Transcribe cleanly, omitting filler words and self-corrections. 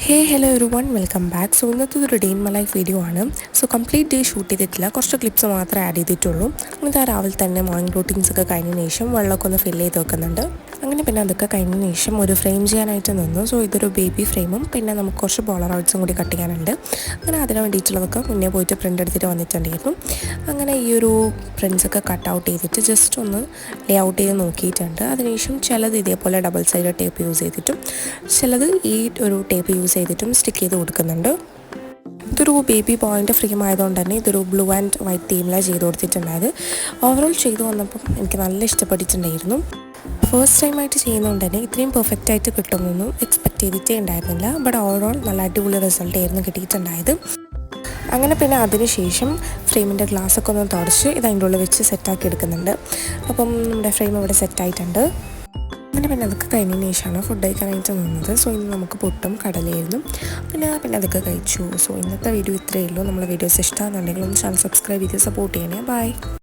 ഹേ hello every one welcome back. So ഇന്നത്തെ ഒരു day in my life video ആണ്. So complete day shoot ചെയ്തിട്ടില്ല, കുറച്ച് ക്ലിപ്സ് മാത്രമേ ആഡ് ചെയ്തിട്ടുള്ളൂ. എന്നിട്ട് ആ രാവിലെ തന്നെ മോർണിംഗ് റൂട്ടീൻസ് ഒക്കെ കഴിഞ്ഞതിന് ശേഷം വെള്ളമൊക്കെ ഒന്ന് ഫില്ല് ചെയ്ത് വെക്കുന്നുണ്ട്. അങ്ങനെ പിന്നെ അതൊക്കെ കഴിഞ്ഞതിന് ശേഷം ഒരു ഫ്രെയിം ചെയ്യാനായിട്ട് നിന്നു. സോ ഇതൊരു ബേബി ഫ്രെയിമും പിന്നെ നമുക്ക് കുറച്ച് പോളറോയിഡ്സും കൂടി കട്ട് ചെയ്യാനുണ്ട്. അങ്ങനെ അതിന് വേണ്ടിയിട്ടുള്ളതൊക്കെ മുന്നേ പോയിട്ട് പ്രിൻ്റ് എടുത്തിട്ട് വന്നിട്ടുണ്ടായിരുന്നു. അങ്ങനെ ഈ ഒരു പ്രിൻസൊക്കെ കട്ട് ഔട്ട് ചെയ്തിട്ട് ജസ്റ്റ് ഒന്ന് ലേ ഔട്ട് ചെയ്ത് നോക്കിയിട്ടുണ്ട്. അതിനുശേഷം ചിലത് ഇതേപോലെ ഡബിൾ സൈഡ് ടേപ്പ് യൂസ് ചെയ്തിട്ടും ചിലത് ഈ ഒരു ടേപ്പ് യൂസ് ചെയ്തിട്ടും സ്റ്റിക്ക് ചെയ്ത് കൊടുക്കുന്നുണ്ട്. ഇതൊരു ബേബി ബോയിൻ്റെ ഫ്രെയിം ആയതുകൊണ്ട് തന്നെ ഇതൊരു ബ്ലൂ ആൻഡ് വൈറ്റ് തീമിലാണ് ചെയ്ത് കൊടുത്തിട്ടുണ്ടായത്. ഓവറോൾ ചെയ്തു വന്നപ്പം എനിക്ക് നല്ല ഇഷ്ടപ്പെട്ടിട്ടുണ്ടായിരുന്നു. ഫസ്റ്റ് ടൈമായിട്ട് ചെയ്യുന്നതുകൊണ്ട് തന്നെ ഇത്രയും പെർഫെക്റ്റ് ആയിട്ട് കിട്ടുമെന്നൊന്നും എക്സ്പെക്റ്റ് ചെയ്തിട്ടേ ഉണ്ടായിരുന്നില്ല. ബട്ട് ഓവറോൾ നല്ല അടിപൊളി റിസൾട്ട് ആയിരുന്നു കിട്ടിയിട്ടുണ്ടായത്. അങ്ങനെ പിന്നെ അതിനുശേഷം ഫ്രെയിമിൻ്റെ ഗ്ലാസ്സൊക്കെ ഒന്ന് തുടച്ച് ഇത് അതിൻ്റെ ഉള്ളിൽ വെച്ച് സെറ്റാക്കി എടുക്കുന്നുണ്ട്. അപ്പം നമ്മുടെ ഫ്രെയിം ഇവിടെ സെറ്റായിട്ടുണ്ട്. അങ്ങനെ പിന്നെ അതൊക്കെ കഴിഞ്ഞതിന് ശേഷമാണ് ഫുഡ് കഴിക്കാനായിട്ട് നിന്നത്. സോ ഇന്ന് നമുക്ക് പുട്ടും കടലയായിരുന്നു. പിന്നെ അതൊക്കെ കഴിച്ചു. സോ ഇന്നത്തെ വീഡിയോ ഇത്രയേ ഉള്ളൂ. നമ്മളെ വീഡിയോസ് ഇഷ്ടമാണെന്നുണ്ടെങ്കിൽ ഒന്ന് ചാനൽ സബ്സ്ക്രൈബ് ചെയ്ത് സപ്പോർട്ട് ചെയ്യണേ. ബൈ.